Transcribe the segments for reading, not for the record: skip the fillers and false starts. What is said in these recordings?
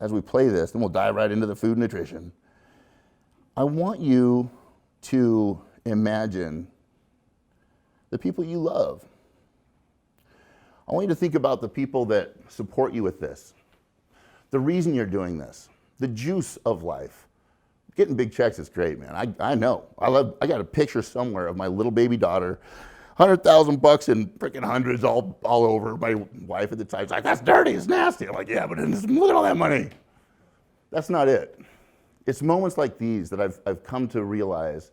as we play this, then we'll dive right into the food and nutrition. I want you to imagine the people you love. I want you to think about the people that support you with this, the reason you're doing this, the juice of life. Getting big checks is great, man. I know. I got a picture somewhere of my little baby daughter, $100,000 in freaking hundreds all over. My wife at the time's like, that's dirty, it's nasty. I'm like, yeah, but look at all that money. That's not it. It's moments like these that I've come to realize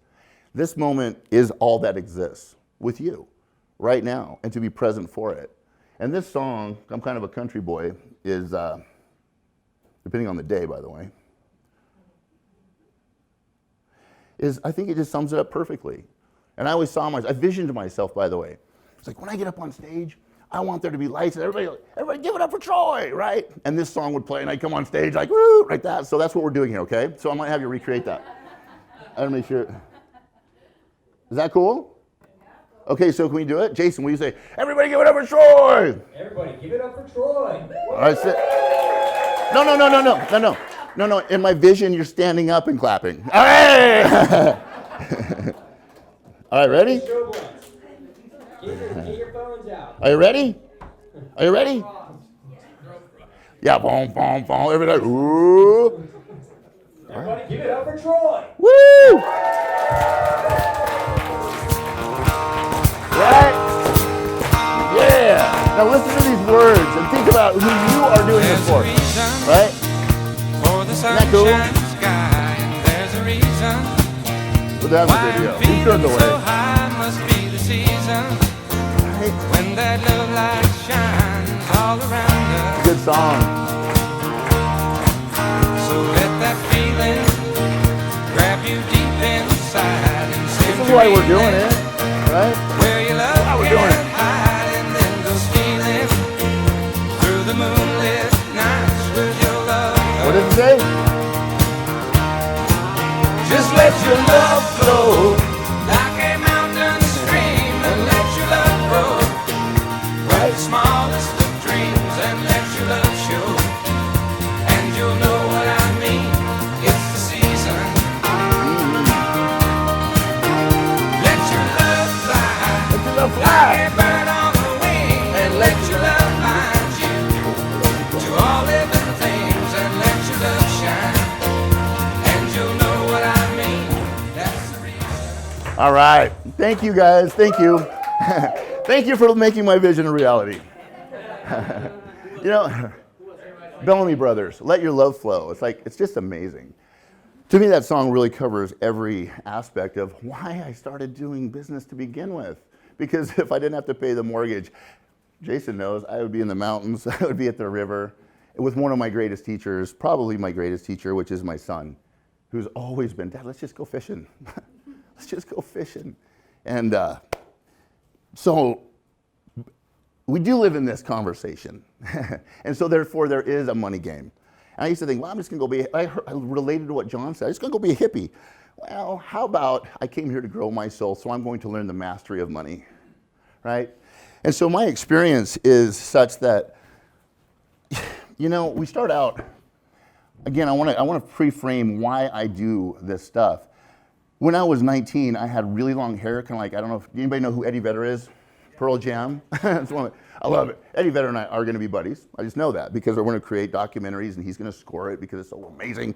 this moment is all that exists with you right now, and to be present for it. And this song, I'm kind of a country boy, is, depending on the day, by the way, I think it just sums it up perfectly. And I always I visioned myself, by the way. It's like, when I get up on stage, I want there to be lights, and everybody give it up for Troy, right? And this song would play, and I'd come on stage like, woo, like that. So that's what we're doing here, okay? So I'm gonna have you recreate that. I wanna make sure. Is that cool? Okay, so can we do it? Jason, will you say, everybody give it up for Troy? Everybody give it up for Troy. All right, sit. No. In my vision, you're standing up and clapping. All right. All right, ready? Get your phones out. Are you ready? Are you ready? Yeah, boom, boom, boom. Everybody, ooh. Everybody give it up for Troy. Woo! Right? Yeah. Now listen to these words and think about who you are doing this for. Right? Isn't that cool? There's a reason. Well, that's a video. Who turned away? So high must be the season. Right? When that love light shines all around us. Good song. So let that feeling grab you deep inside and send This is why we're doing it, right? where you love Why we're doing it. hide and then go stealing through the moonlit nights with your love. What did it say? Just let your love flow like a mountain stream and let your love grow. Right, the smallest of dreams and let your love show. And you'll know what I mean. It's the season. Let your love fly. Let your love Like fly. a bird on the wing and let your love find you to all living things and let your love shine. And you'll know what I mean. That's the reason. All right. Thank you, guys. Thank you. Thank you for making my vision a reality. You know, Bellamy Brothers, Let Your Love Flow. It's just amazing. To me, that song really covers every aspect of why I started doing business to begin with. Because if I didn't have to pay the mortgage, Jason knows, I would be in the mountains, I would be at the river, with one of my greatest teachers, probably my greatest teacher, which is my son, who's always been, Dad, let's just go fishing. Let's just go fishing. And so we do live in this conversation. And so therefore there is a money game. And I used to think, well, I'm just gonna go be, I related to what John said, I'm just gonna go be a hippie. Well, how about I came here to grow my soul, so I'm going to learn the mastery of money, right? And so my experience is such that, you know, we start out, again, I want to pre-frame why I do this stuff. When I was 19, I had really long hair, kind of like, I don't know if anybody know who Eddie Vedder is? Pearl Jam. That's one of, I love it. Eddie Vedder and I are going to be buddies. I just know that because we're going to create documentaries and he's going to score it because it's so amazing.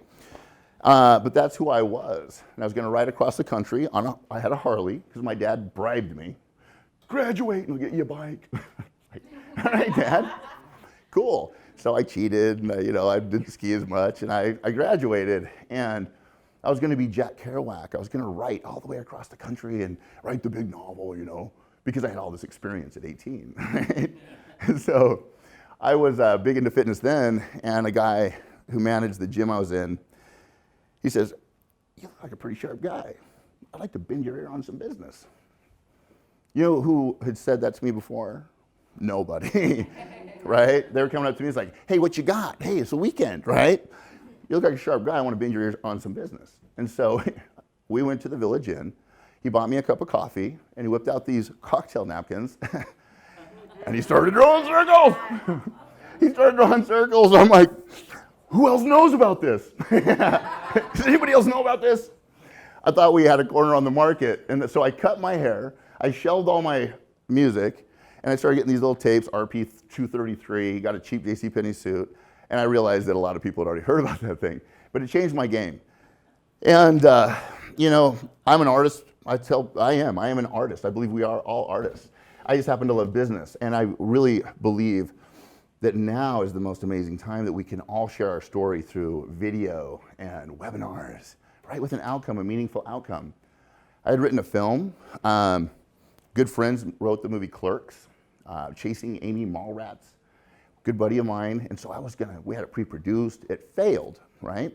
But that's who I was. And I was going to ride across the country I had a Harley because my dad bribed me. Graduate and we'll get you a bike. All right, Dad. Cool. So I cheated and I didn't ski as much and I graduated and I was going to be Jack Kerouac. I was going to write all the way across the country and write the big novel, because I had all this experience at 18. Right? And so I was big into fitness then, and a guy who managed the gym I was in, he says, you look like a pretty sharp guy. I'd like to bend your ear on some business. You know who had said that to me before? Nobody, right? They were coming up to me, it's like, hey, what you got? Hey, it's a weekend, right? You look like a sharp guy, I want to bend your ears on some business. And so we went to the Village Inn. He bought me a cup of coffee, and he whipped out these cocktail napkins, and he started drawing circles. He started drawing circles. I'm like, who else knows about this? Does anybody else know about this? I thought we had a corner on the market. And so I cut my hair, I shelved all my music, and I started getting these little tapes, RP 233, got a cheap JCPenney suit, and I realized that a lot of people had already heard about that thing. But it changed my game. And, you know, I'm an artist. I am an artist. I believe we are all artists. I just happen to love business. And I really believe that now is the most amazing time that we can all share our story through video and webinars, right? With an outcome, a meaningful outcome. I had written a film. Good friends wrote the movie Clerks, Chasing Amy Mallrats. Good buddy of mine. And so we had it pre-produced. It failed, right?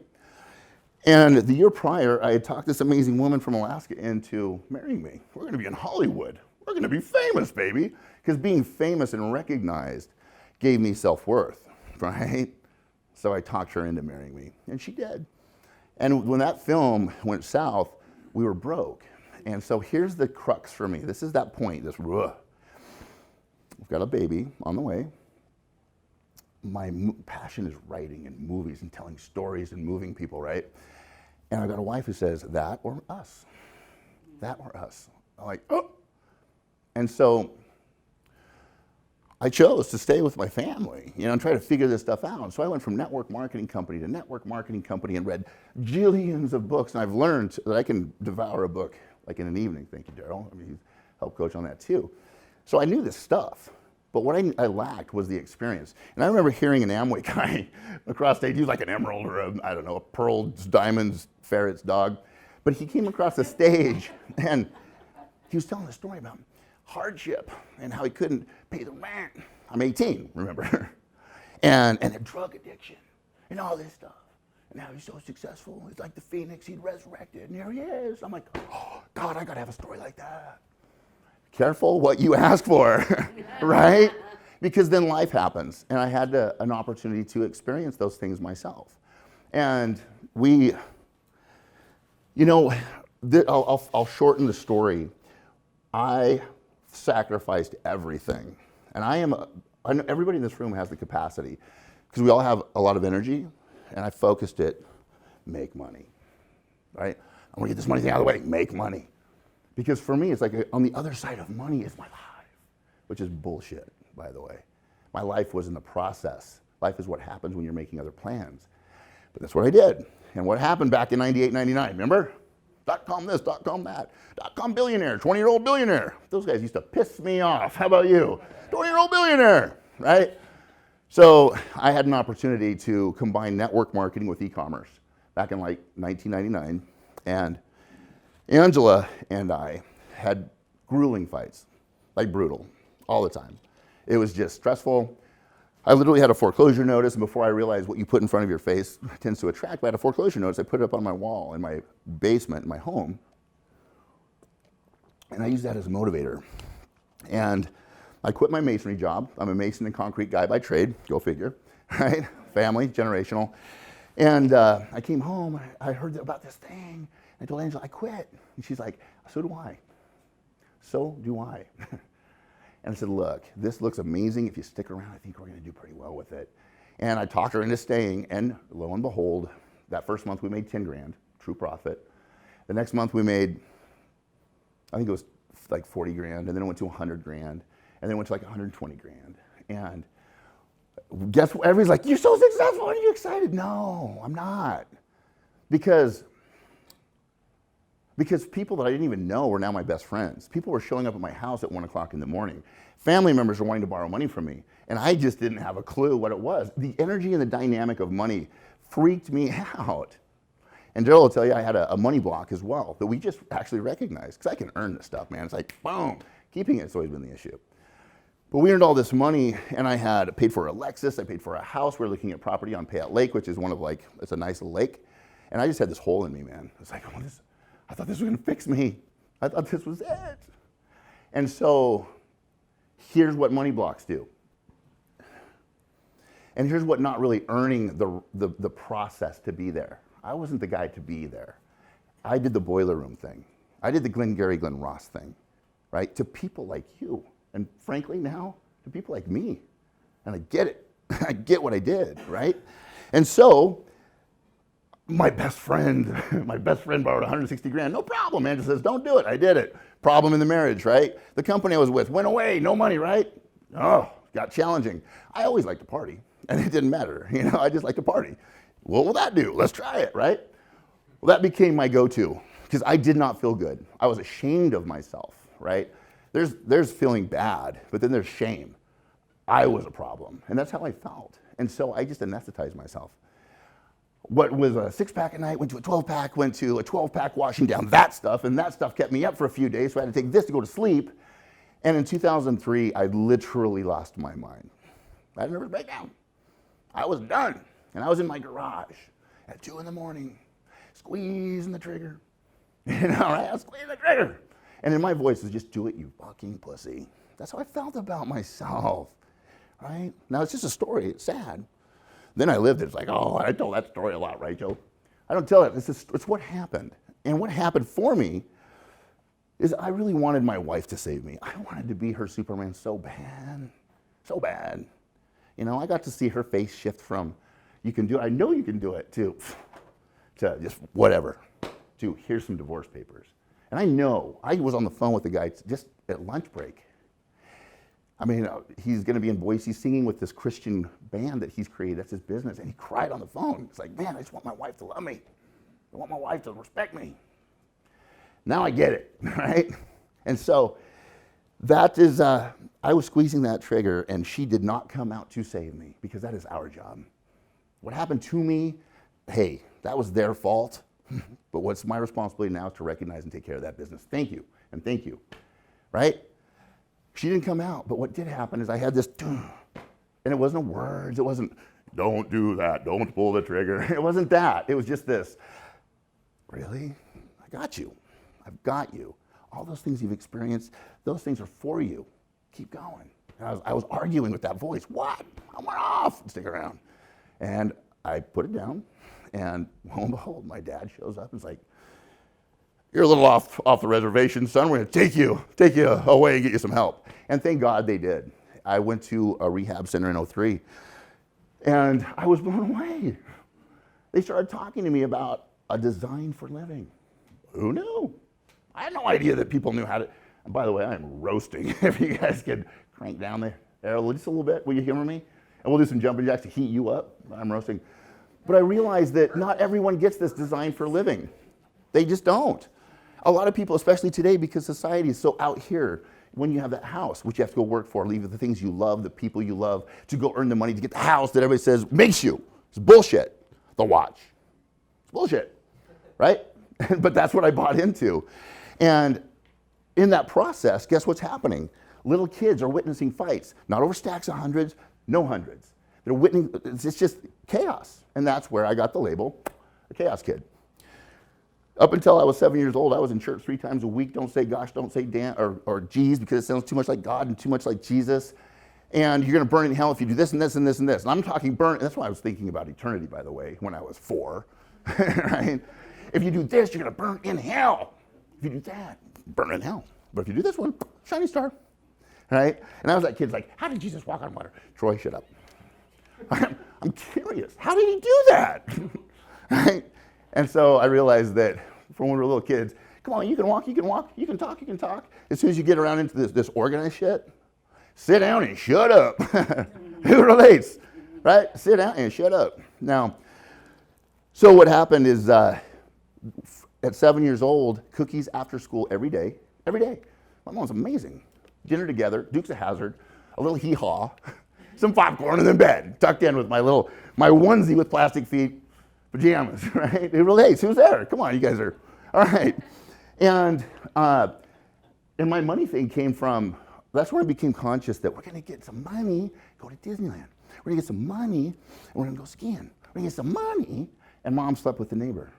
And the year prior, I had talked this amazing woman from Alaska into marrying me. We're going to be in Hollywood. We're going to be famous, baby. Because being famous and recognized gave me self-worth, right? So I talked her into marrying me, and she did. And when that film went south, we were broke. And so here's the crux for me. This is that point, we've got a baby on the way. My passion is writing and movies and telling stories and moving people, right? And I got a wife who says, that or us. That or us. I'm like, oh. And so I chose to stay with my family, you know, and try to figure this stuff out. So I went from network marketing company to network marketing company and read jillions of books. And I've learned that I can devour a book like in an evening. Thank you, Daryl. I mean, he's helped coach on that too. So I knew this stuff. But what I lacked was the experience. And I remember hearing an Amway guy across stage. He was like an emerald or a pearl, diamonds, ferret's dog. But he came across the stage and he was telling a story about hardship and how he couldn't pay the rent. I'm 18, remember? and a drug addiction and all this stuff. And now he's so successful. He's like the phoenix, he'd resurrected. And here he is. I'm like, oh, God, I got to have a story like that. Careful what you ask for, right? Because then life happens. And I had an opportunity to experience those things myself. And we, you know, I'll shorten the story. I sacrificed everything. And I know everybody in this room has the capacity, because we all have a lot of energy, and I focused it, make money, right? I'm gonna get this money thing out of the way, make money. Because for me, it's like on the other side of money is my life, which is bullshit, by the way. My life was in the process. Life is what happens when you're making other plans. But that's what I did. And what happened back in 98, 99, remember? .com this, .com that, .com billionaire, 20-year-old billionaire. Those guys used to piss me off. How about you? 20-year-old billionaire, right? So I had an opportunity to combine network marketing with e-commerce back in like 1999. And Angela and I had grueling fights, like brutal, all the time. It was just stressful. I literally had a foreclosure notice, and before I realized what you put in front of your face tends to attract, I had a foreclosure notice. I put it up on my wall in my basement in my home, and I used that as a motivator. And I quit my masonry job. I'm a mason and concrete guy by trade, go figure, right? Family, generational. And I came home, I heard about this thing. I told Angela, I quit. And she's like, so do I. So do I. And I said, look, this looks amazing. If you stick around, I think we're going to do pretty well with it. And I talked her into staying, and lo and behold, that first month we made 10 grand, true profit. The next month we made, I think it was like 40 grand, and then it went to 100 grand, and then it went to like 120 grand. And guess what? Everybody's like, you're so successful, aren't you excited? No, I'm not. Because people that I didn't even know were now my best friends. People were showing up at my house at 1 o'clock in the morning. Family members were wanting to borrow money from me, and I just didn't have a clue what it was. The energy and the dynamic of money freaked me out. And Daryl will tell you I had a money block as well that we just actually recognized, because I can earn this stuff, man. It's like, boom. Keeping it's always been the issue. But we earned all this money, and I had paid for a Lexus, I paid for a house. We were looking at property on Payette Lake, which is it's a nice lake. And I just had this hole in me, man. It's like, I thought this was gonna fix me. I thought this was it. And so here's what money blocks do. And here's what not really earning the process to be there. I wasn't the guy to be there. I did the boiler room thing. I did the Glengarry Glen Ross thing, right? To people like you. And frankly now, to people like me. And I get it. I get what I did, right? And so my best friend borrowed 160 grand. No problem, man. Just says, don't do it. I did it. Problem in the marriage, right? The company I was with went away. No money, right? Oh, got challenging. I always liked to party, and it didn't matter. I just like to party. What will that do? Let's try it, right? Well, that became my go-to because I did not feel good. I was ashamed of myself, right? There's feeling bad, but then there's shame. I was a problem, and that's how I felt. And so I just anesthetized myself. What was a 6-pack at night, went to a 12-pack, went to a 12-pack washing down that stuff, and that stuff kept me up for a few days, so I had to take this to go to sleep. And in 2003, I literally lost my mind. I had a nervous breakdown. I was done, and I was in my garage at 2 in the morning, squeezing the trigger. Right? I was squeezing the trigger. And then my voice was, just do it, you fucking pussy. That's how I felt about myself, right? Now, it's just a story. It's sad. Then I lived it. It's like, oh, I tell that story a lot, right, Joe? I don't tell it. It's what happened. And what happened for me is I really wanted my wife to save me. I wanted to be her Superman so bad, so bad. I got to see her face shift from, you can do it, I know you can do it, to just whatever, to here's some divorce papers. And I know, I was on the phone with the guy just at lunch break. I mean, he's going to be in Boise singing with this Christian band that he's created. That's his business. And he cried on the phone. It's like, man, I just want my wife to love me. I want my wife to respect me. Now I get it, right? And so that is, I was squeezing that trigger, and she did not come out to save me because that is our job. What happened to me, hey, that was their fault. But what's my responsibility now is to recognize and take care of that business. Thank you, and thank you, right? She didn't come out, but what did happen is I had this, and it wasn't words, it wasn't, don't do that, don't pull the trigger. It wasn't that, it was just this, really? I got you, I've got you. All those things you've experienced, those things are for you. Keep going. And I was arguing with that voice, what? I went off, stick around. And I put it down, and lo and behold, my dad shows up and is like, you're a little off the reservation, son. We're going to take you away and get you some help. And thank God they did. I went to a rehab center in 2003, and I was blown away. They started talking to me about a design for living. Who knew? I had no idea that people knew how to. And by the way, I'm roasting. If you guys could crank down the arrow just a little bit, will you humor me? And we'll do some jumping jacks to heat you up. I'm roasting. But I realized that not everyone gets this design for living. They just don't. A lot of people, especially today, because society is so out here, when you have that house, which you have to go work for, leave the things you love, the people you love, to go earn the money to get the house that everybody says makes you. It's bullshit. The watch. It's bullshit, right? But that's what I bought into. And in that process, guess what's happening? Little kids are witnessing fights, not over stacks of hundreds, no hundreds. They're witnessing, it's just chaos. And that's where I got the label, a chaos kid. Up until I was 7 years old, I was in church 3 times a week. Don't say gosh, don't say damn, or geez, because it sounds too much like God and too much like Jesus. And you're going to burn in hell if you do this and this and this and this. And I'm talking burn, that's why I was thinking about eternity, by the way, when I was 4, right? If you do this, you're going to burn in hell. If you do that, burn in hell. But if you do this one, shiny star, right? And I was that kid like, how did Jesus walk on water? Troy, shut up. I'm curious. How did he do that? Right? And so I realized that from when we were little kids, come on, you can walk, you can walk, you can talk, you can talk. As soon as you get around into this organized shit, sit down and shut up. Who relates, right? Sit down and shut up. Now, so what happened is at 7 years old, cookies after school every day. Every day. My mom was amazing. Dinner together, Dukes of Hazzard, a little hee-haw, some popcorn, and then bed, tucked in with my onesie with plastic feet, pajamas, right? Who relates? Who's there? Come on, you guys are, all right. And my money thing came from, that's when I became conscious that we're gonna get some money, go to Disneyland. We're gonna get some money, and we're gonna go skiing. We're gonna get some money, and mom slept with the neighbor.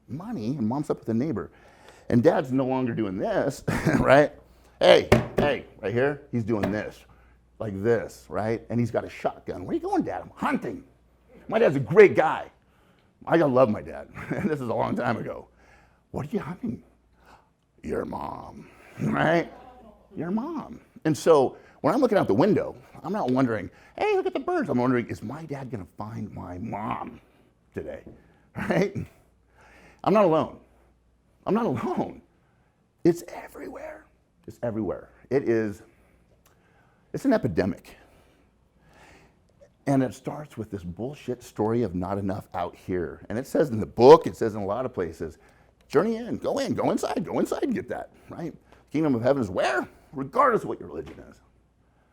Money, and mom slept with the neighbor. And dad's no longer doing this, right? Hey, right here, he's doing this, like this, right? And he's got a shotgun. Where are you going, Dad? I'm hunting. My dad's a great guy. I love my dad. This is a long time ago. What are you hunting? Your mom, right? Your mom. And so When I'm looking out the window, I'm not wondering, hey, look at the birds. I'm wondering, is my dad going to find my mom today? Right? I'm not alone. I'm not alone. It's everywhere. It's everywhere. It's an epidemic. And it starts with this bullshit story of not enough out here. And it says in the book, it says in a lot of places, journey in, go inside and get that, right? Kingdom of heaven is where? Regardless of what your religion is.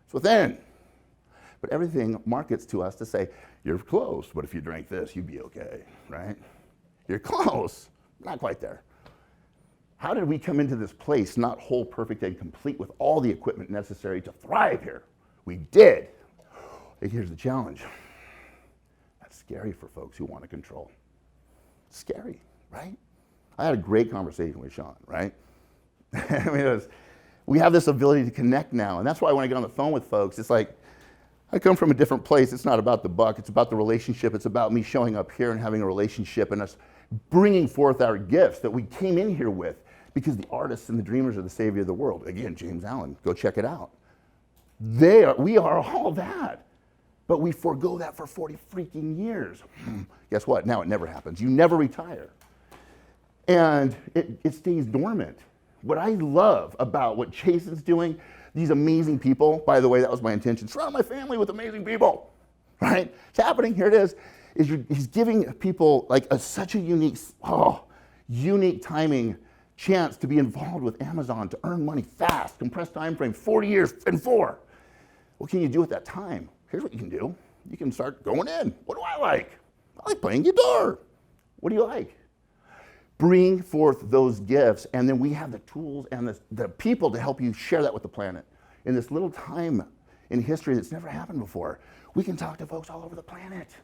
It's within. But everything markets to us to say, you're close, but if you drank this, you'd be okay, right? You're close, not quite there. How did we come into this place not whole, perfect, and complete with all the equipment necessary to thrive here? We did. Here's the challenge. That's scary for folks who want to control. Scary, right? I had a great conversation with Sean, right? I mean, we have this ability to connect now, and that's why when I get on the phone with folks, it's like, I come from a different place. It's not about the buck. It's about the relationship. It's about me showing up here and having a relationship and us bringing forth our gifts that we came in here with, because the artists and the dreamers are the savior of the world. Again, James Allen, go check it out. We are all that. But we forego that for 40 freaking years. Guess what? Now it never happens. You never retire. And it stays dormant. What I love about what Jason's doing, these amazing people, by the way, that was my intention, surround my family with amazing people, right? It's happening, here it is he's giving people like such a unique timing chance to be involved with Amazon, to earn money fast, compressed time frame, 40 years and 4. What can you do with that time? Here's what you can do. You can start going in. What do I like? I like playing guitar. What do you like? Bring forth those gifts, and then we have the tools and the people to help you share that with the planet. In this little time in history that's never happened before, we can talk to folks all over the planet,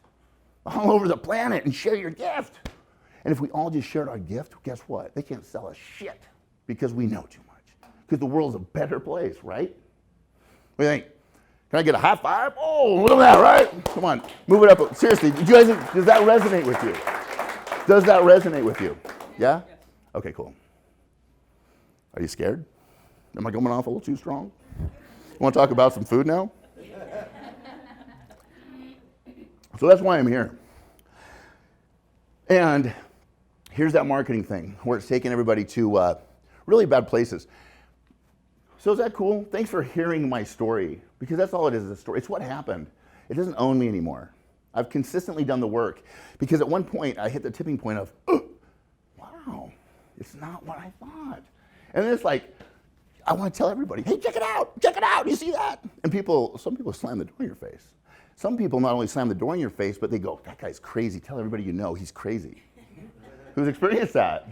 and share your gift. And if we all just shared our gift, guess what? They can't sell us shit because we know too much. Because the world's a better place, right? What do you think? Can I get a high five? Oh, look at that, right? Come on, move it up. Seriously, does that resonate with you? Does that resonate with you? Yeah? Okay, cool. Are you scared? Am I coming off a little too strong? You want to talk about some food now? So that's why I'm here. And here's that marketing thing where it's taking everybody to really bad places. So is that cool? Thanks for hearing my story, because that's all it is, a story. It's what happened. It doesn't own me anymore. I've consistently done the work, because at one point I hit the tipping point of, oh, wow, it's not what I thought. And then it's like, I want to tell everybody, hey, check it out, you see that? And some people slam the door in your face. Some people not only slam the door in your face, but they go, that guy's crazy, tell everybody you know he's crazy. Who's experienced that,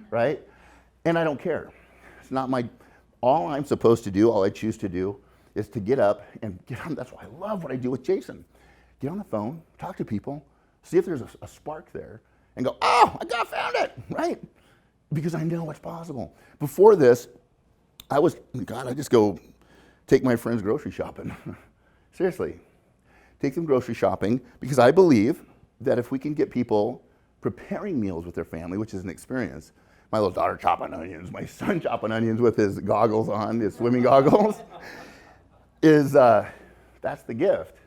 right? And I don't care. It's not all I'm supposed to do, all I choose to do, is to get up and get on. That's why I love what I do with Jason. Get on the phone, talk to people, see if there's a spark there, and go, oh, I found it, right? Because I know what's possible. Before this, I just go take my friends grocery shopping. Seriously, take them grocery shopping, because I believe that if we can get people preparing meals with their family, which is an experience. My little daughter chopping onions, my son chopping onions with his goggles on, his swimming goggles, that's the gift.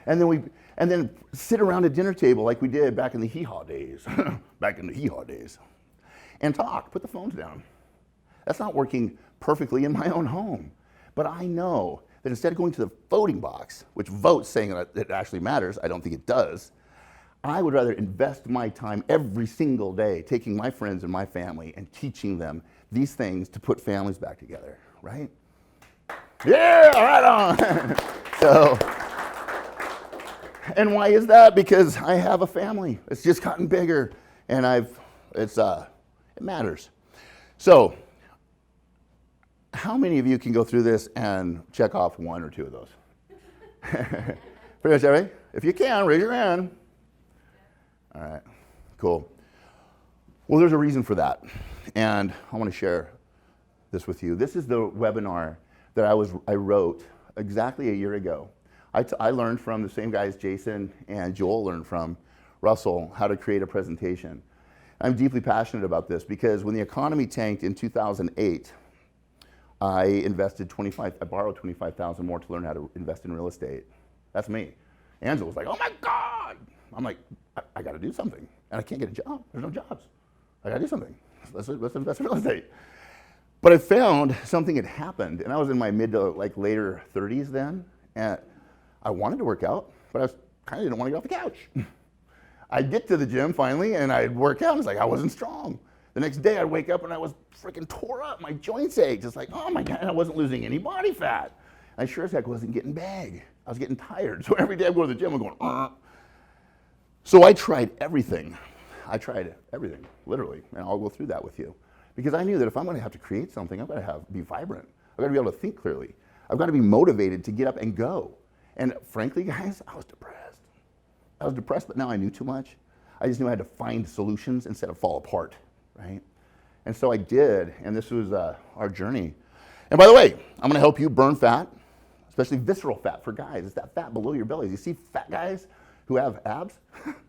And then sit around a dinner table like we did back in the hee-haw days, and talk, put the phones down. That's not working perfectly in my own home. But I know that instead of going to the voting box, which votes saying that it actually matters, I don't think it does, I would rather invest my time every single day taking my friends and my family and teaching them these things to put families back together, right? Yeah, right on. So, and why is that? Because I have a family. It's just gotten bigger, and it matters. So, how many of you can go through this and check off 1 or 2 of those? Pretty much everybody? If you can, raise your hand. All right, cool. Well, there's a reason for that, and I want to share this with you. This is the webinar that I wrote exactly a year ago. I learned from the same guys Jason and Joel learned from, Russell, how to create a presentation. I'm deeply passionate about this because when the economy tanked in 2008, I borrowed 25,000 more to learn how to invest in real estate. That's me. Angela was like, oh my God. I'm like, I got to do something. And I can't get a job. There's no jobs. I got to do something. Let's invest in real estate. But I found something had happened, and I was in my mid to like later 30s then, and I wanted to work out, but I kind of didn't want to get off the couch. I'd get to the gym finally, and I'd work out, and it's like I wasn't strong. The next day, I'd wake up, and I was freaking tore up. My joints ached. It's like, oh my God, I wasn't losing any body fat. I sure as heck wasn't getting big. I was getting tired. So every day I'd go to the gym, I'm going, So I tried everything. Literally, and I'll go through that with you. Because I knew that if I'm going to have to create something, I've got to be vibrant. I've got to be able to think clearly. I've got to be motivated to get up and go. And frankly, guys, I was depressed. But now I knew too much. I just knew I had to find solutions instead of fall apart, right? And so I did, and this was our journey. And by the way, I'm going to help you burn fat, especially visceral fat for guys. It's that fat below your bellies. You see fat guys who have abs?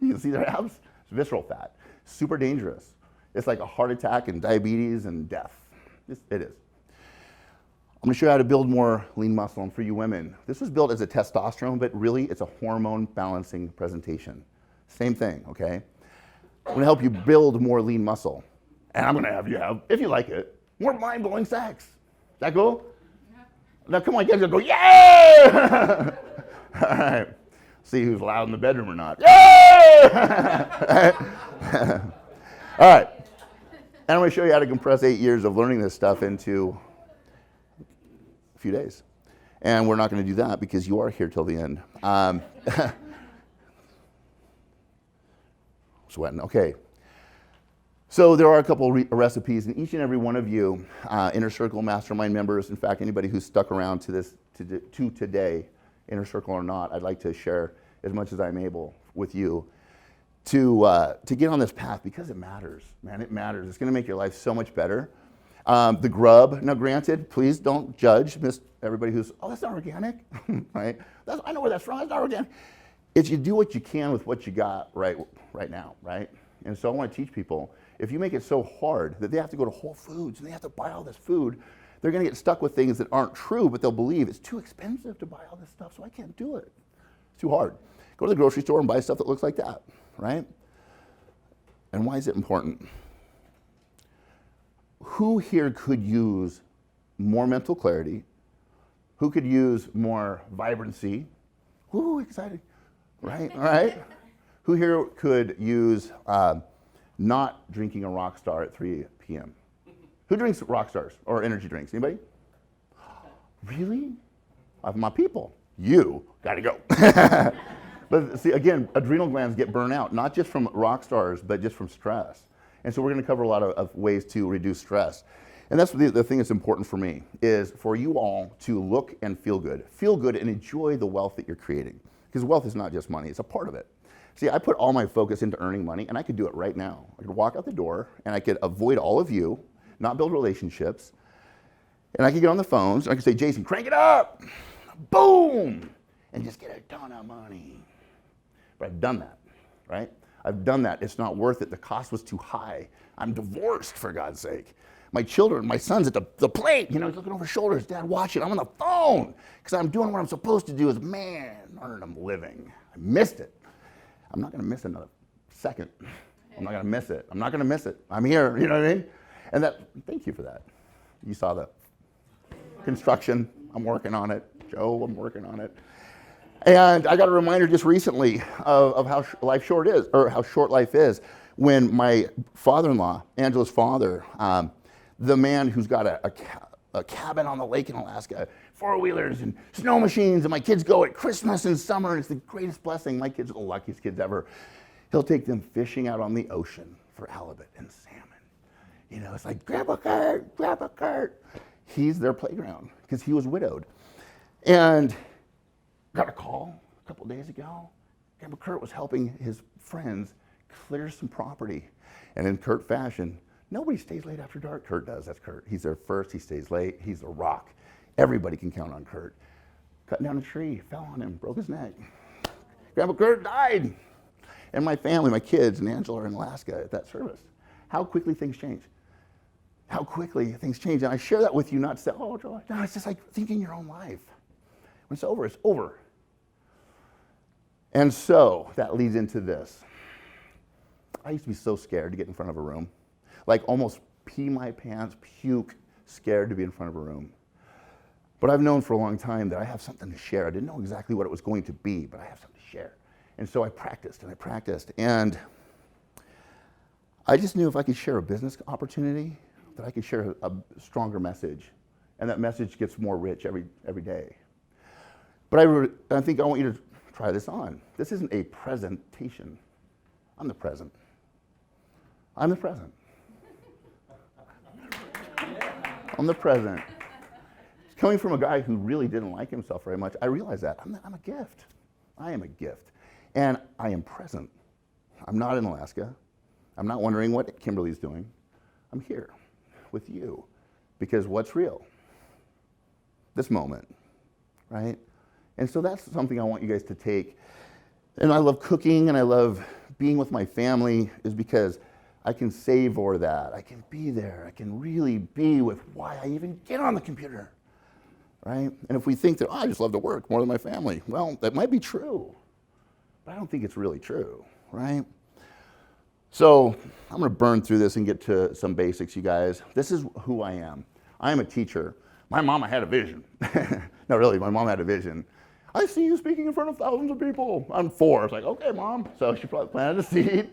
You can see their abs? It's visceral fat. Super dangerous. It's like a heart attack and diabetes and death. It is. I'm going to show you how to build more lean muscle. And for you women, this was built as a testosterone, but really it's a hormone balancing presentation. Same thing, okay? I'm going to help you build more lean muscle. And I'm going to have you have, if you like it, more mind-blowing sex. Is that cool? Yeah. Now come on, you guys are going to go, yeah! All right. See who's loud in the bedroom or not. Yeah! All right. And I'm going to show you how to compress 8 years of learning this stuff into a few days. And we're not going to do that because you are here till the end. Sweating. Okay. So there are a couple recipes, and each and every one of you, Inner Circle Mastermind members, in fact, anybody who's stuck around to this to today, Inner Circle or not, I'd like to share as much as I'm able with you to get on this path because it matters, man. It matters. It's going to make your life so much better. The grub. Now, granted, please don't judge everybody who's, oh, that's not organic, right? I know where that's from. That's not organic. It's you do what you can with what you got right now, right? And so I want to teach people, if you make it so hard that they have to go to Whole Foods and they have to buy all this food, they're going to get stuck with things that aren't true, but they'll believe it's too expensive to buy all this stuff, so I can't do it. It's too hard. Go to the grocery store and buy stuff that looks like that, right? And why is it important? Who here could use more mental clarity? Who could use more vibrancy? Woo, exciting, right? All right. Who here could use not drinking a Rockstar at 3 p.m.? Who drinks Rockstars or energy drinks? Anybody? Really? Of my people. You got to go. But see, again, adrenal glands get burnt out, not just from Rockstars, but just from stress. And so we're going to cover a lot of ways to reduce stress. And that's the thing that's important for me, is for you all to look and feel good and enjoy the wealth that you're creating. Because wealth is not just money, it's a part of it. See, I put all my focus into earning money, and I could do it right now. I could walk out the door, and I could avoid all of you, not build relationships, and I could get on the phones, and I could say, Jason, crank it up! Boom! And just get a ton of money. But I've done that, right? I've done that. It's not worth it. The cost was too high. I'm divorced, for God's sake. My children, my son's at the plate, he's looking over his shoulders, Dad watching. I'm on the phone because I'm doing what I'm supposed to do as a man, earning a living. I missed it. I'm not going to miss another second. I'm not going to miss it. I'm not going to miss it. I'm here, you know what I mean? And thank you for that. You saw the construction. I'm working on it. Joe, I'm working on it. And I got a reminder just recently of how short life is, when my father-in-law, Angela's father, the man who's got a cabin on the lake in Alaska, four-wheelers and snow machines, and my kids go at Christmas and summer, and it's the greatest blessing. My kids are the luckiest kids ever. He'll take them fishing out on the ocean for halibut and salmon. It's like, grab a cart. He's their playground because he was widowed. And got a call a couple days ago. Grandpa Kurt was helping his friends clear some property. And in Kurt fashion, nobody stays late after dark. Kurt does. That's Kurt. He's there first. He stays late. He's a rock. Everybody can count on Kurt. Cutting down a tree, fell on him, broke his neck. Grandpa Kurt died. And my family, my kids, and Angela are in Alaska at that service. How quickly things change. how quickly things change. And I share that with you not to say, oh, Joel, no, it's just like thinking your own life. When it's over, it's over. And so that leads into this. I used to be so scared to get in front of a room, like almost pee my pants, puke, scared to be in front of a room. But I've known for a long time that I have something to share. I didn't know exactly what it was going to be, but I have something to share. And so I practiced and I practiced. And I just knew if I could share a business opportunity, that I could share a stronger message. And that message gets more rich every day. But I think I want you to try this on. This isn't a presentation. I'm the present. I'm the present. I'm the present. Coming from a guy who really didn't like himself very much, I realized that. I'm a gift. I am a gift. And I am present. I'm not in Alaska. I'm not wondering what Kimberly's doing. I'm here with you. Because what's real? This moment, right? And so that's something I want you guys to take. And I love cooking and I love being with my family is because I can savor that. I can be there. I can really be with why I even get on the computer, right? And if we think that, oh, I just love to work more than my family, well, that might be true, but I don't think it's really true, right? So I'm going to burn through this and get to some basics, you guys. This is who I am. I am a teacher. My mama had a vision. No, really, my mom had a vision. I see you speaking in front of thousands of people. I'm 4. It's like, okay, Mom. So she probably planted a seed.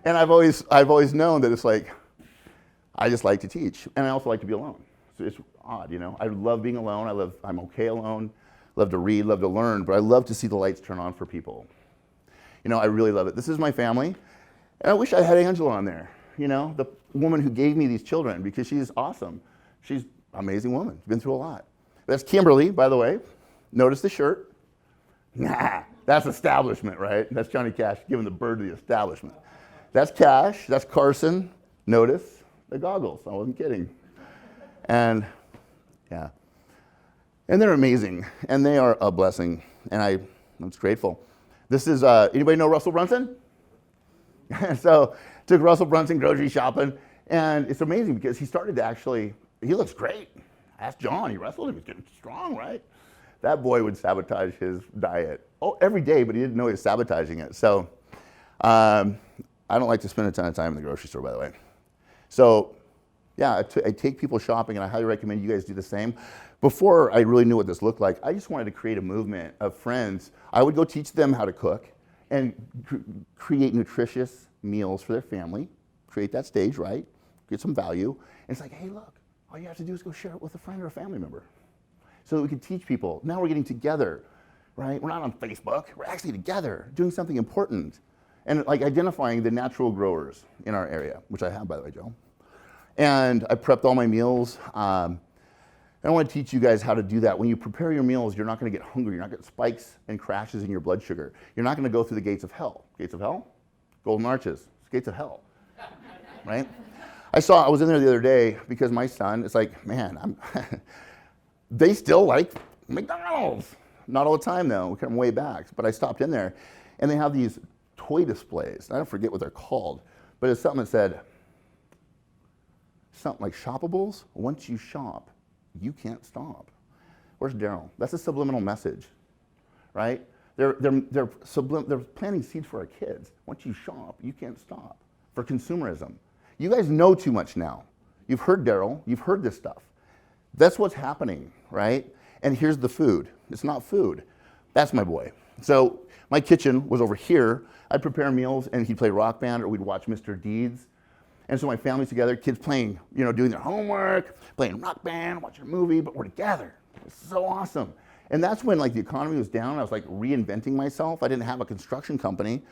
And I've always known that it's like, I just like to teach. And I also like to be alone. So it's odd, you know. I love being alone. I'm okay alone. Love to read, love to learn, but I love to see the lights turn on for people. You know, I really love it. This is my family. And I wish I had Angela on there, you know, the woman who gave me these children, because she's awesome. She's an amazing woman. She's been through a lot. That's Kimberly, by the way. Notice the shirt. Nah, that's establishment, right? That's Johnny Cash giving the bird to the establishment. That's Cash. That's Carson. Notice the goggles. I wasn't kidding. And yeah. And they're amazing. And they are a blessing. And I'm grateful. This is, anybody know Russell Brunson? So took Russell Brunson grocery shopping. And it's amazing because he started to actually, he looks great. Ask John, he wrestled, he was getting strong, right? That boy would sabotage his diet. Oh, every day, but he didn't know he was sabotaging it. So I don't like to spend a ton of time in the grocery store, by the way. So yeah, I take people shopping, and I highly recommend you guys do the same. Before I really knew what this looked like, I just wanted to create a movement of friends. I would go teach them how to cook and create nutritious meals for their family, create that stage, right? Get some value. And it's like, hey, look, all you have to do is go share it with a friend or a family member, so that we can teach people. Now we're getting together, right? We're not on Facebook. We're actually together doing something important. And like identifying the natural growers in our area, which I have, by the way, Joe. And I prepped all my meals. And I want to teach you guys how to do that. When you prepare your meals, you're not going to get hungry. You're not going to get spikes and crashes in your blood sugar. You're not going to go through the gates of hell. Gates of hell? Golden arches. It's gates of hell, right? I was in there the other day because my son, it's like, man, they still like McDonald's. Not all the time, though. We come way back. But I stopped in there, and they have these toy displays. I don't forget what they're called, but it's something that said, something like shoppables. Once you shop, you can't stop. Where's Daryl? That's a subliminal message, right? They're planting seeds for our kids. Once you shop, you can't stop. For consumerism. You guys know too much now. You've heard Daryl. You've heard this stuff. That's what's happening, right? And here's the food. It's not food. That's my boy. So my kitchen was over here. I'd prepare meals, and he'd play Rock Band, or we'd watch Mr. Deeds. And so my family's together, kids playing, you know, doing their homework, playing Rock Band, watching a movie, but we're together. It's so awesome. And that's when, like, the economy was down. I was, like, reinventing myself. I didn't have a construction company.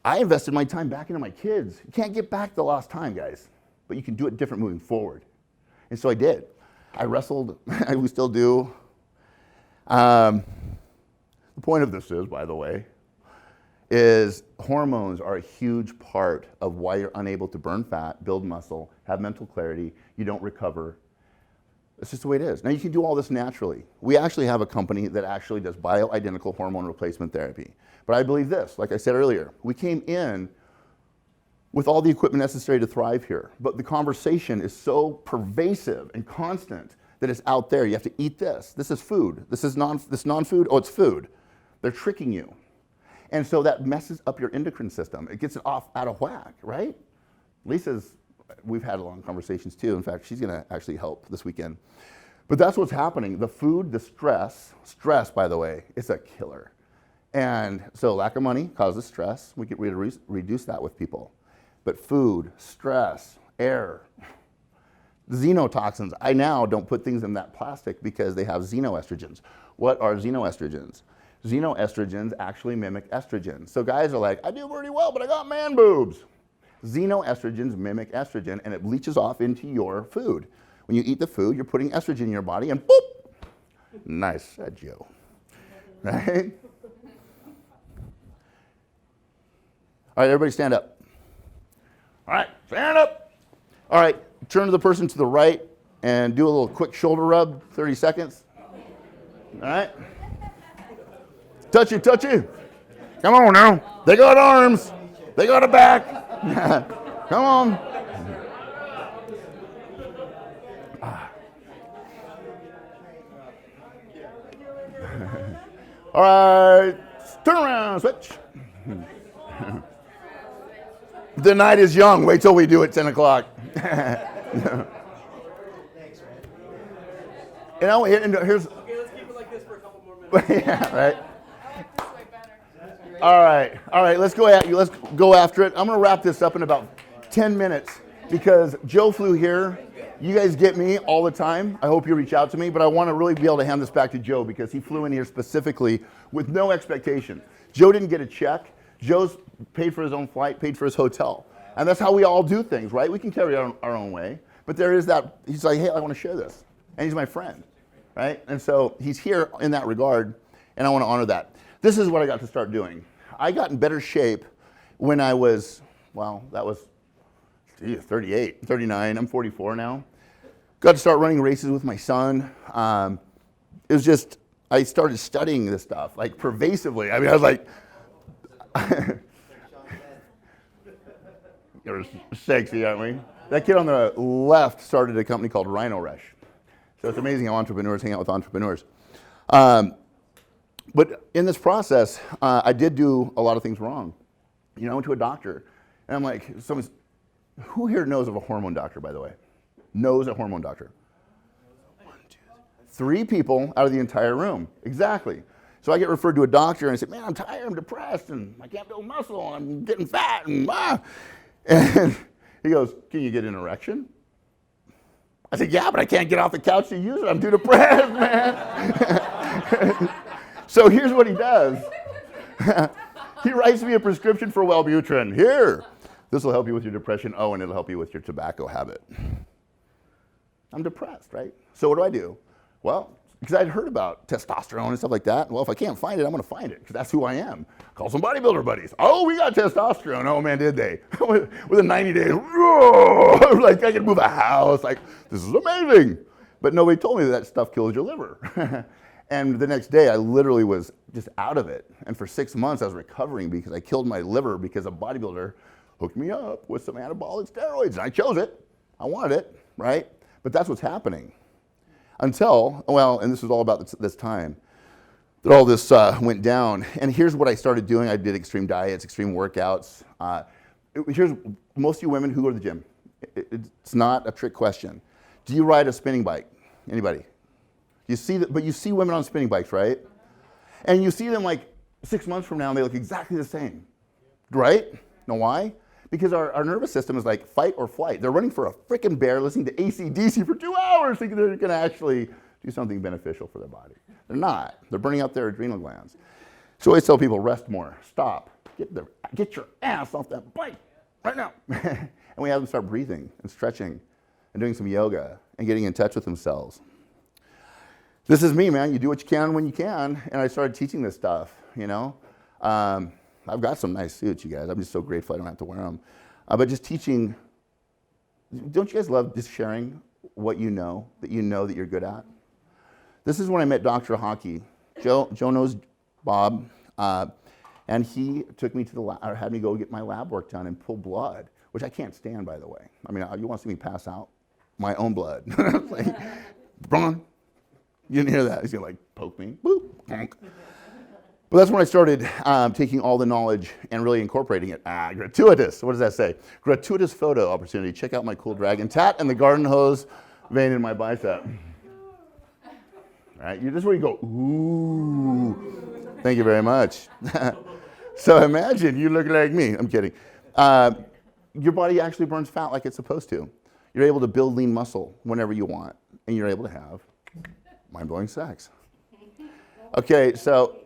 I invested my time back into my kids. You can't get back the lost time, guys, but you can do it different moving forward. And so I did. I wrestled. We still do. The point of this is, by the way, is hormones are a huge part of why you're unable to burn fat, build muscle, have mental clarity. You don't recover. It's just the way it is. Now, you can do all this naturally. We actually have a company that actually does bioidentical hormone replacement therapy. But I believe this, like I said earlier, we came in with all the equipment necessary to thrive here. But the conversation is so pervasive and constant that it's out there. You have to eat this. This is food. This is non-food. Oh, it's food. They're tricking you. And so that messes up your endocrine system. It gets it off out of whack, right? Lisa's, we've had long conversations too. In fact, she's gonna actually help this weekend. But that's what's happening. The food, the stress, by the way, is a killer. And so lack of money causes stress. We can reduce that with people. But food, stress, air, xenotoxins. I now don't put things in that plastic because they have xenoestrogens. What are xenoestrogens? Xenoestrogens actually mimic estrogen. So guys are like, I do pretty well, but I got man boobs. Xenoestrogens mimic estrogen, and it leaches off into your food. When you eat the food, you're putting estrogen in your body, and boop! Nice, said Joe. Right? All right, everybody stand up. All right, stand up. All right, turn to the person to the right and do a little quick shoulder rub, 30 seconds. All right? Touchy, touchy. Come on now. They got arms. They got a back. Come on. All right, turn around, switch. The night is young. Wait till we do it 10 o'clock. You know, here's. Okay, let's keep it like this for a couple more minutes. Yeah, right. All right. Let's go after it. I'm gonna wrap this up in about 10 minutes because Joe flew here. You guys get me all the time. I hope you reach out to me, but I want to really be able to hand this back to Joe because he flew in here specifically with no expectation. Joe didn't get a check. Joe's paid for his own flight, paid for his hotel. And that's how we all do things, right? We can carry our own way. But there is that, he's like, hey, I want to share this. And he's my friend, right? And so he's here in that regard, and I want to honor that. This is what I got to start doing. I got in better shape when I was, well, that was 38, 39, I'm 44 now. Got to start running races with my son. It was just, I started studying this stuff, like pervasively. I mean, I was like, you're sexy, aren't we? That kid on the left started a company called Rhino Rush. So it's amazing how entrepreneurs hang out with entrepreneurs. But in this process, I did do a lot of things wrong. You know, I went to a doctor, and I'm like, who here knows of a hormone doctor, by the way? Knows a hormone doctor? 1, 2, 3 people out of the entire room. Exactly. So I get referred to a doctor, and I say, man, I'm tired, I'm depressed, and I can't build muscle, and I'm getting fat, and And he goes, can you get an erection? I said, yeah, but I can't get off the couch to use it. I'm too depressed, man. So here's what he does. He writes me a prescription for Wellbutrin. Here, this will help you with your depression. Oh, and it'll help you with your tobacco habit. I'm depressed, right? So what do? Well, because I'd heard about testosterone and stuff like that. Well, if I can't find it, I'm going to find it because that's who I am. Call some bodybuilder buddies. Oh, we got testosterone. Oh, man, did they? Within 90 days, like I could move a house. Like, this is amazing. But nobody told me that stuff kills your liver. And the next day, I literally was just out of it. And for 6 months, I was recovering because I killed my liver because a bodybuilder hooked me up with some anabolic steroids. And I chose it. I wanted it, right? But that's what's happening. Until, well, and this was all about this time, that all this went down. And here's what I started doing. I did extreme diets, extreme workouts. Here's most of you women who go to the gym. It's not a trick question. Do you ride a spinning bike? Anybody? You see that, but you see women on spinning bikes, right? And you see them like 6 months from now, and they look exactly the same, right? Know why? Because our nervous system is like fight or flight. They're running for a freaking bear, listening to AC/DC for 2 hours, thinking they're going to actually do something beneficial for their body. They're not. They're burning out their adrenal glands. So I always tell people, rest more, stop, get your ass off that bike right now. And we have them start breathing and stretching and doing some yoga and getting in touch with themselves. This is me, man. You do what you can when you can. And I started teaching this stuff, you know. I've got some nice suits, you guys. I'm just so grateful I don't have to wear them. But just teaching, don't you guys love just sharing what you know that you're good at? This is when I met Dr. Hockey. Joe knows Bob. And he took me to the lab, or had me go get my lab work done and pull blood, which I can't stand, by the way. I mean, you want to see me pass out? My own blood. Like, Ron, you didn't hear that. He's going to like poke me. Boop, bonk. But that's when I started taking all the knowledge and really incorporating it. Gratuitous. What does that say? Gratuitous photo opportunity. Check out my cool dragon tat and the garden hose vein in my bicep. All right, this is where you go, ooh. Thank you very much. So imagine you look like me. I'm kidding. Your body actually burns fat like it's supposed to. You're able to build lean muscle whenever you want, and you're able to have mind-blowing sex. Okay, so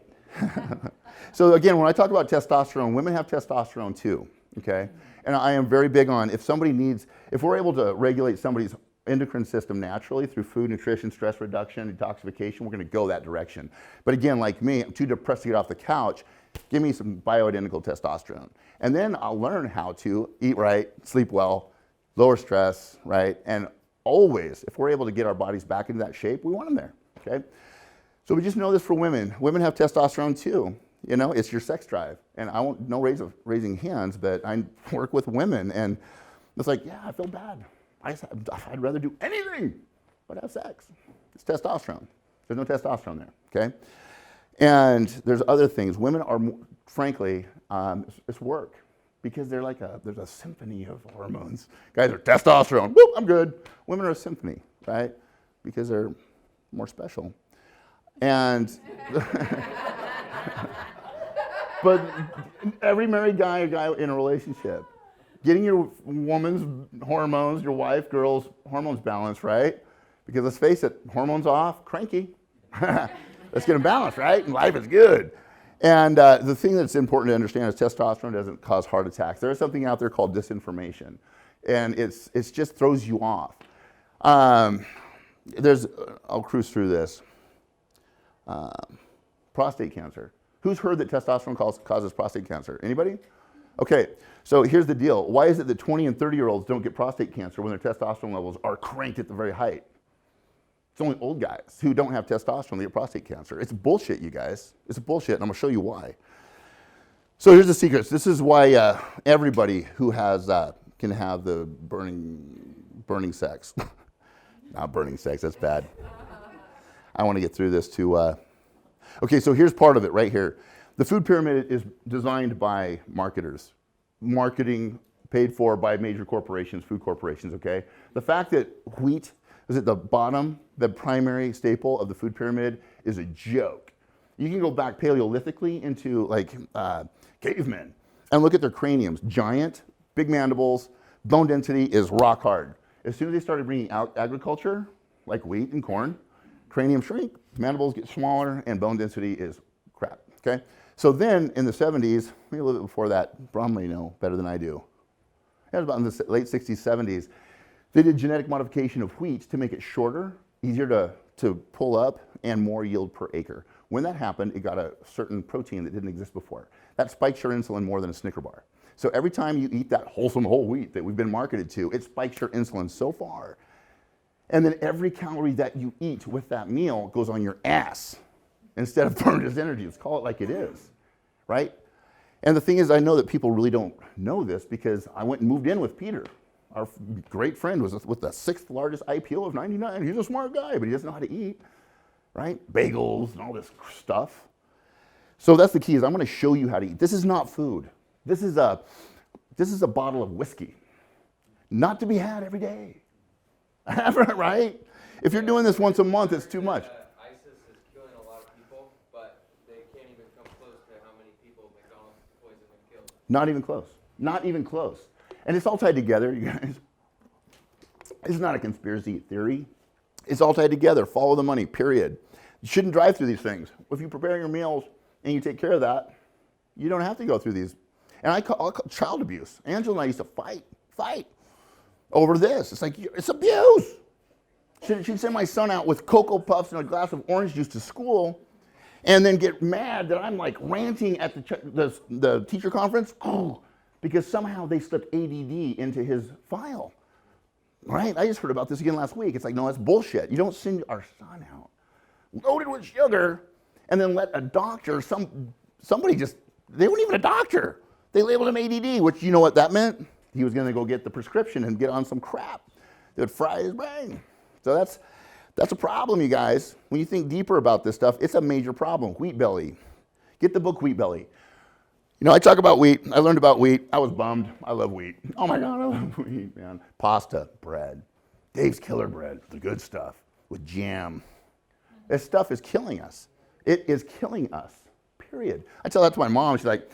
again, when I talk about testosterone, women have testosterone too, okay? And I am very big on if we're able to regulate somebody's endocrine system naturally through food, nutrition, stress reduction, detoxification, we're gonna go that direction. But again, like me, I'm too depressed to get off the couch, give me some bioidentical testosterone. And then I'll learn how to eat right, sleep well, lower stress, right? And always, if we're able to get our bodies back into that shape, we want them there, okay? So we just know this for women. Women have testosterone too. You know, it's your sex drive. And I won't, no raising hands, but I work with women and it's like, yeah, I feel bad. I'd rather do anything but have sex. It's testosterone. There's no testosterone there, okay? And there's other things. Women are, frankly, it's work because they're like there's a symphony of hormones. Guys are testosterone, whoop, I'm good. Women are a symphony, right? Because they're more special. And, but every married guy or guy in a relationship, getting your woman's hormones, your wife, girl's hormones balanced, right? Because let's face it, hormones off, cranky. Let's get them balanced, right? And life is good. And the thing that's important to understand is testosterone doesn't cause heart attacks. There is something out there called disinformation. And it's just throws you off. I'll cruise through this. Prostate cancer. Who's heard that testosterone causes prostate cancer? Anybody? Okay, so here's the deal. Why is it that 20 and 30-year-olds don't get prostate cancer when their testosterone levels are cranked at the very height? It's only old guys who don't have testosterone that get prostate cancer. It's bullshit, you guys. It's bullshit, and I'm gonna show you why. So here's the secrets. This is why everybody who has can have the burning sex. Not burning sex, that's bad. I want to get through this to, okay, so here's part of it right here. The food pyramid is designed by marketers. Marketing paid for by major corporations, food corporations, okay? The fact that wheat is at the bottom, the primary staple of the food pyramid, is a joke. You can go back paleolithically into like cavemen and look at their craniums. Giant, big mandibles, bone density is rock hard. As soon as they started bringing out agriculture, like wheat and corn, cranium shrink, mandibles get smaller, and bone density is crap, okay? So then in the 70s, maybe a little bit before that, Brom may know better than I do. It was about in the late 60s, 70s. They did genetic modification of wheat to make it shorter, easier to pull up, and more yield per acre. When that happened, it got a certain protein that didn't exist before. That spikes your insulin more than a Snicker bar. So every time you eat that wholesome whole wheat that we've been marketed to, it spikes your insulin so far. And then every calorie that you eat with that meal goes on your ass instead of burned as energy. Let's call it like it is, right? And the thing is, I know that people really don't know this because I went and moved in with Peter. Our great friend was with the 6th largest IPO of 99. He's a smart guy, but he doesn't know how to eat, right? Bagels and all this stuff. So that's the key is I'm going to show you how to eat. This is not food. This is a bottle of whiskey, not to be had every day. Right? If you're doing this once a month, it's too much. ISIS is killing a lot of people, but they can't even come close to how many people McDonald's poisoned and killed. Not even close. Not even close. And it's all tied together, you guys. It's not a conspiracy theory. It's all tied together. Follow the money, period. You shouldn't drive through these things. If you prepare your meals and you take care of that, you don't have to go through these. And I call child abuse. Angela and I used to fight over this. It's like, it's abuse. She'd send my son out with Cocoa Puffs and a glass of orange juice to school and then get mad that I'm like ranting at the teacher conference because somehow they slipped ADD into his file, right? I just heard about this again last week. It's like, no, that's bullshit. You don't send our son out loaded with sugar and then let a doctor, somebody just They weren't even a doctor. They labeled him ADD, which you know what that meant? He was going to go get the prescription and get on some crap that would fry his brain. So that's a problem, you guys. When you think deeper about this stuff, it's a major problem. Wheat belly. Get the book Wheat Belly. You know, I talk about wheat. I learned about wheat. I was bummed. I love wheat. Oh my God, I love wheat, man. Pasta, bread. Dave's Killer Bread, the good stuff with jam. This stuff is killing us. It is killing us, period. I tell that to my mom. She's like,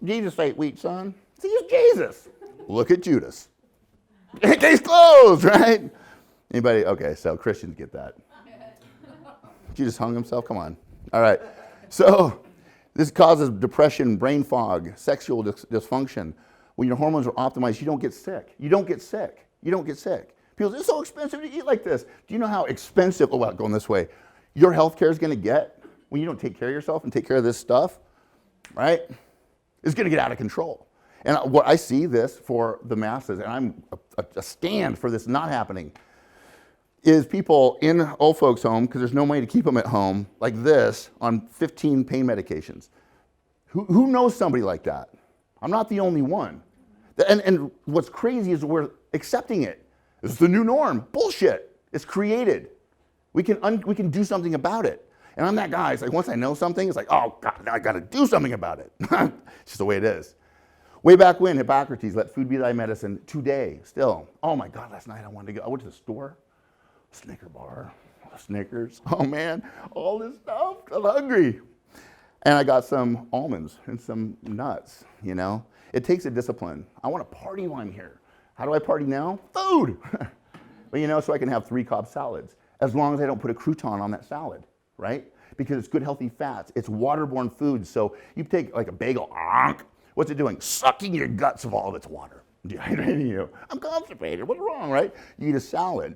Jesus ate wheat, son. I said, "He's Jesus." Look at Judas. Case closed, right? Anybody? Okay, so Christians get that. Jesus hung himself? Come on. All right. So this causes depression, brain fog, sexual dysfunction. When your hormones are optimized, you don't get sick. You don't get sick. You don't get sick. People say, it's so expensive to eat like this. Do you know how expensive, going this way, your health care is going to get when you don't take care of yourself and take care of this stuff, right? It's going to get out of control. And what I see this for the masses, and I'm a stand for this not happening, is people in old folks' home, because there's no money to keep them at home, like this, on 15 pain medications. Who knows somebody like that? I'm not the only one. And what's crazy is we're accepting it. It's the new norm. Bullshit. It's created. We can do something about it. And I'm that guy. It's like once I know something, it's like, oh God, now I got to do something about it. It's just the way it is. Way back when, Hippocrates, let food be thy medicine. Today, still. Oh my God, last night I wanted to go. I went to the store. Snicker bar, Snickers. Oh man, all this stuff. I'm hungry. And I got some almonds and some nuts, you know. It takes a discipline. I want to party while I'm here. How do I party now? Food. But you know, so I can have 3 Cobb salads, as long as I don't put a crouton on that salad, right? Because it's good healthy fats. It's waterborne food. So you take like a bagel, what's it doing? Sucking your guts of all of its water. Dehydrating you. I'm constipated. What's wrong, right? You eat a salad.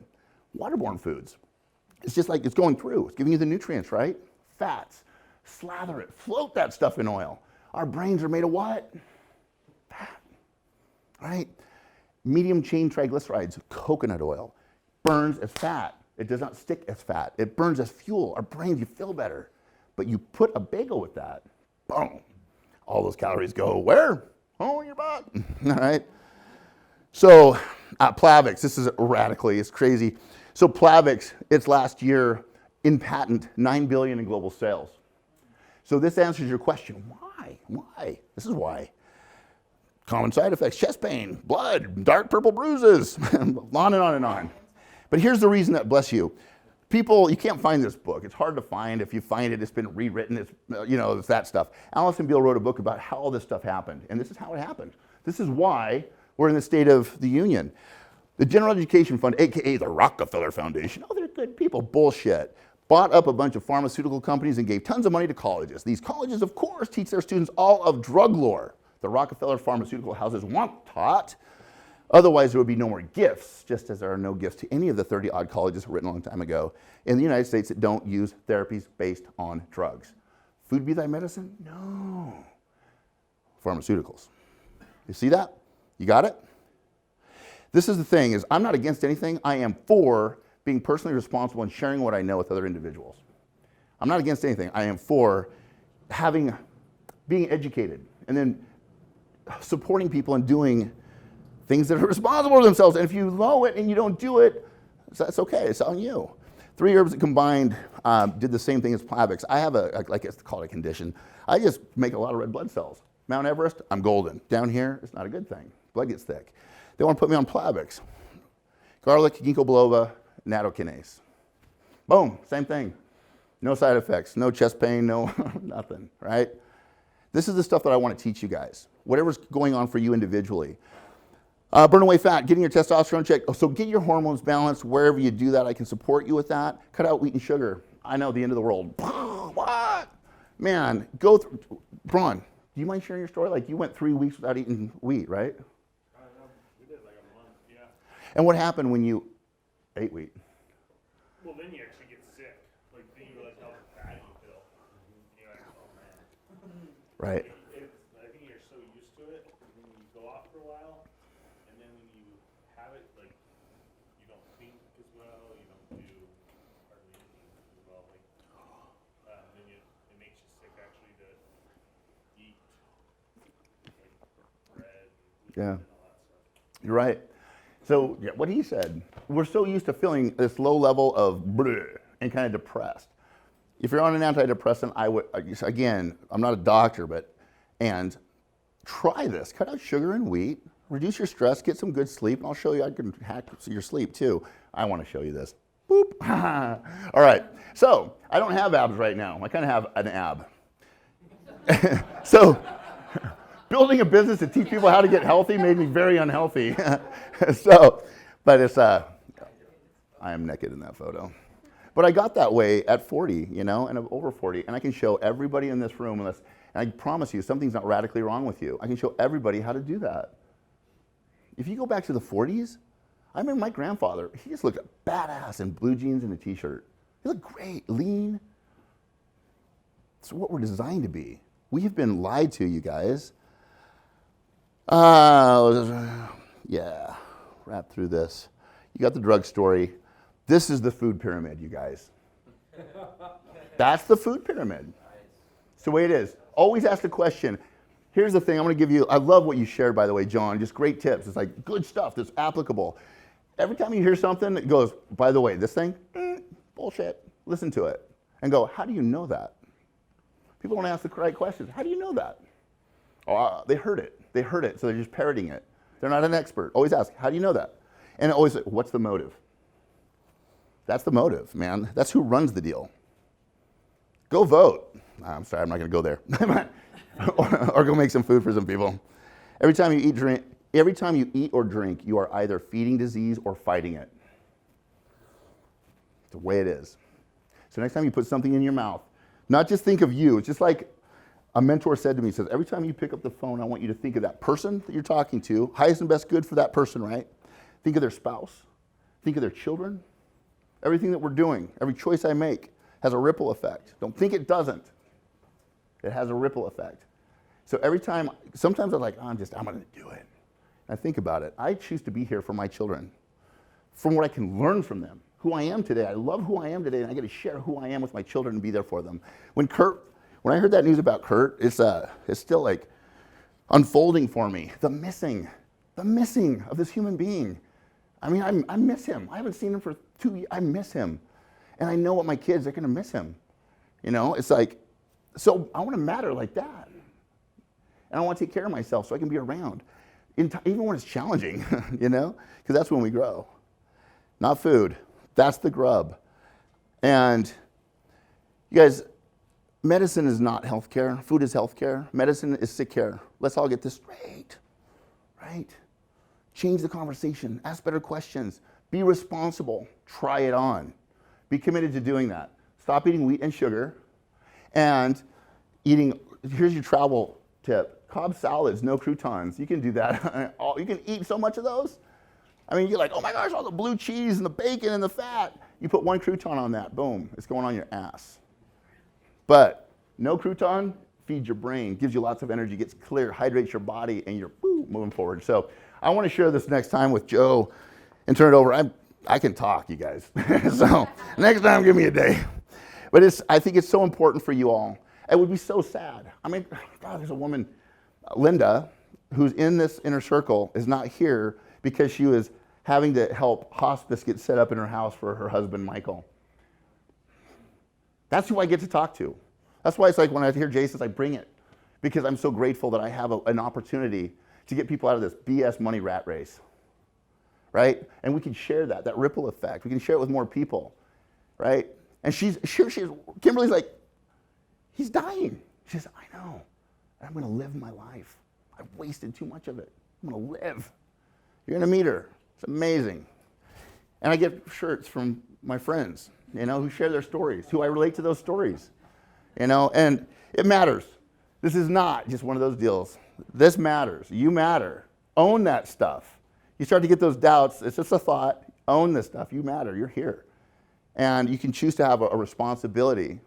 Waterborne foods. It's just like it's going through. It's giving you the nutrients, right? Fats. Slather it. Float that stuff in oil. Our brains are made of what? Fat. Right? Medium chain triglycerides, coconut oil, burns as fat. It does not stick as fat. It burns as fuel. Our brains, you feel better. But you put a bagel with that, boom. All those calories go where? Oh, in your butt. All right? So, Plavix, this is it's crazy. So Plavix, its last year in patent, $9 billion in global sales. So this answers your question, why? Why? This is why. Common side effects, chest pain, blood, dark purple bruises, on and on and on. But here's the reason that, bless you, people, you can't find this book. It's hard to find. If you find it, it's been rewritten. It's, it's that stuff. Allison Beale wrote a book about how all this stuff happened, and this is how it happened. This is why we're in the State of the Union. The General Education Fund, AKA the Rockefeller Foundation, oh, they're good people, bullshit, bought up a bunch of pharmaceutical companies and gave tons of money to colleges. These colleges, of course, teach their students all of drug lore. The Rockefeller pharmaceutical houses want taught. Otherwise, there would be no more gifts, just as there are no gifts to any of the 30-odd colleges written a long time ago in the United States that don't use therapies based on drugs. Food be thy medicine? No. Pharmaceuticals. You see that? You got it? This is the thing, is I'm not against anything. I am for being personally responsible and sharing what I know with other individuals. I'm not against anything. I am for being educated and then supporting people and doing things that are responsible for themselves. And if you know it and you don't do it, that's okay. It's on you. 3 herbs that combined did the same thing as Plavix. I have like it's called a condition. I just make a lot of red blood cells. Mount Everest, I'm golden. Down here, it's not a good thing. Blood gets thick. They want to put me on Plavix. Garlic, ginkgo biloba, nattokinase. Boom, same thing. No side effects, no chest pain, no nothing, right? This is the stuff that I want to teach you guys. Whatever's going on for you individually. Burn away fat, getting your testosterone checked. So get your hormones balanced wherever you do that. I can support you with that. Cut out wheat and sugar. I know, the end of the world. What? Man, go through. Braun, do you mind sharing your story? Like you went 3 weeks without eating wheat, right? We did like a month, yeah. And what happened when you ate wheat? Well, then you actually get sick. Like, then you realize how bad you feel. And you're like, oh man. Right. I think you're so used to it, and then you go off for a while, and then when you have it, like, you don't think as well, you don't do hardly anything as well. Like, then it makes you sick actually to eat Yeah. You're right. So, yeah, what he said, we're so used to feeling this low level of bleh and kind of depressed. If you're on an antidepressant, I would, again, I'm not a doctor, and try this. Cut out sugar and wheat, reduce your stress, get some good sleep, and I'll show you I can hack your sleep too. I want to show you this. Boop. All right. So, I don't have abs right now. I kind of have an ab. So, building a business to teach people how to get healthy made me very unhealthy. But it's, I am naked in that photo. But I got that way at 40, and I'm over 40, and I can show everybody in this room, and I promise you, something's not radically wrong with you. I can show everybody how to do that. If you go back to the 40s, I remember my grandfather, he just looked badass in blue jeans and a t-shirt. He looked great, lean. It's what we're designed to be. We have been lied to, you guys. Yeah, wrap through this. You got the drug story. This is the food pyramid, you guys. That's the food pyramid. It's the way it is. Always ask the question. Here's the thing I'm going to give you. I love what you shared, by the way, John. Just great tips. It's like good stuff that's applicable. Every time you hear something that goes, by the way, this thing, bullshit. Listen to it and go, how do you know that? People don't ask the right questions. How do you know that? Oh, they heard it. They heard it, so they're just parroting it. They're not an expert. Always ask, how do you know that? And always, what's the motive? That's the motive, man. That's who runs the deal. Go vote. I'm sorry, I'm not going to go there. or go make some food for some people. Every time you eat or drink, you are either feeding disease or fighting it. It's the way it is. So next time you put something in your mouth, not just think of you. It's just like a mentor said to me, he says, every time you pick up the phone, I want you to think of that person that you're talking to, highest and best good for that person, right? Think of their spouse. Think of their children. Everything that we're doing, every choice I make has a ripple effect. Don't think it doesn't. It has a ripple effect. So every time, sometimes I'm like, I'm going to do it. And I think about it. I choose to be here for my children, from what I can learn from them, who I am today. I love who I am today, and I get to share who I am with my children and be there for them. When I heard that news about Kurt, it's still like unfolding for me. The missing of this human being. I mean, I miss him. I haven't seen him for 2 years. I miss him. And I know what my kids are going to miss him. It's like, so I want to matter like that. And I want to take care of myself so I can be around, even when it's challenging, because that's when we grow. Not food. That's the grub. And you guys, medicine is not healthcare. Food is healthcare. Medicine is sick care. Let's all get this straight, right? Change the conversation. Ask better questions. Be responsible. Try it on. Be committed to doing that. Stop eating wheat and sugar. And here's your travel tip. Cobb salads, no croutons. You can do that. You can eat so much of those. I mean, you're like, oh my gosh, all the blue cheese and the bacon and the fat. You put one crouton on that, boom, it's going on your ass. But no crouton feeds your brain, gives you lots of energy, gets clear, hydrates your body, and you're moving forward. So I want to share this next time with Joe and turn it over. I can talk, you guys. So next time, give me a day. But I think it's so important for you all. It would be so sad. I mean, God, there's a woman, Linda, who's in this inner circle, is not here because she was having to help hospice get set up in her house for her husband, Michael. That's who I get to talk to. That's why it's like when I hear Jason's, I bring it. Because I'm so grateful that I have an opportunity to get people out of this BS money rat race. Right? And we can share that ripple effect. We can share it with more people. Right? And Kimberly's like, he's dying. She says, I know. And I'm going to live my life. I've wasted too much of it. I'm going to live. You're going to meet her. It's amazing. And I get shirts from my friends, who share their stories, who I relate to those stories, and it matters. This is not just one of those deals. This matters. You matter. Own that stuff. You start to get those doubts. It's just a thought. Own this stuff. You matter. You're here. And you can choose to have a responsibility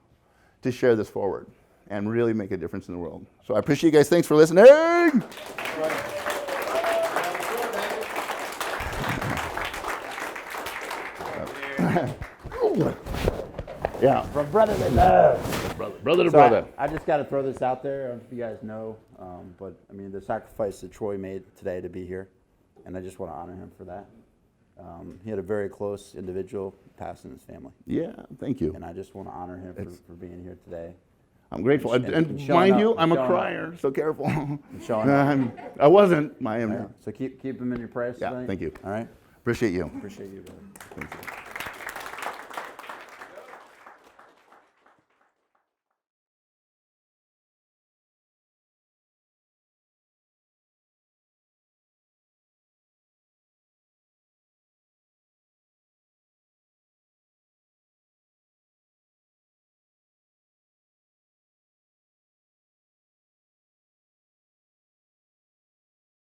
to share this forward and really make a difference in the world. So I appreciate you guys. Thanks for listening. Yeah, from brotherly love. Brother. Brother to So brother. I just got to throw this out there. I don't know if you guys know, but I mean the sacrifice that Troy made today to be here, and I just want to honor him for that. He had a very close individual pass in his family, Yeah, thank you. and I just want to honor him for being here today. I'm grateful. And, and showing mind up, you, and I'm a showing up. crier, so careful. showing up. I wasn't. I am All now. right? So keep him in your prayers Yeah, tonight. thank you. All right. Appreciate you. Appreciate you, brother. Thank you.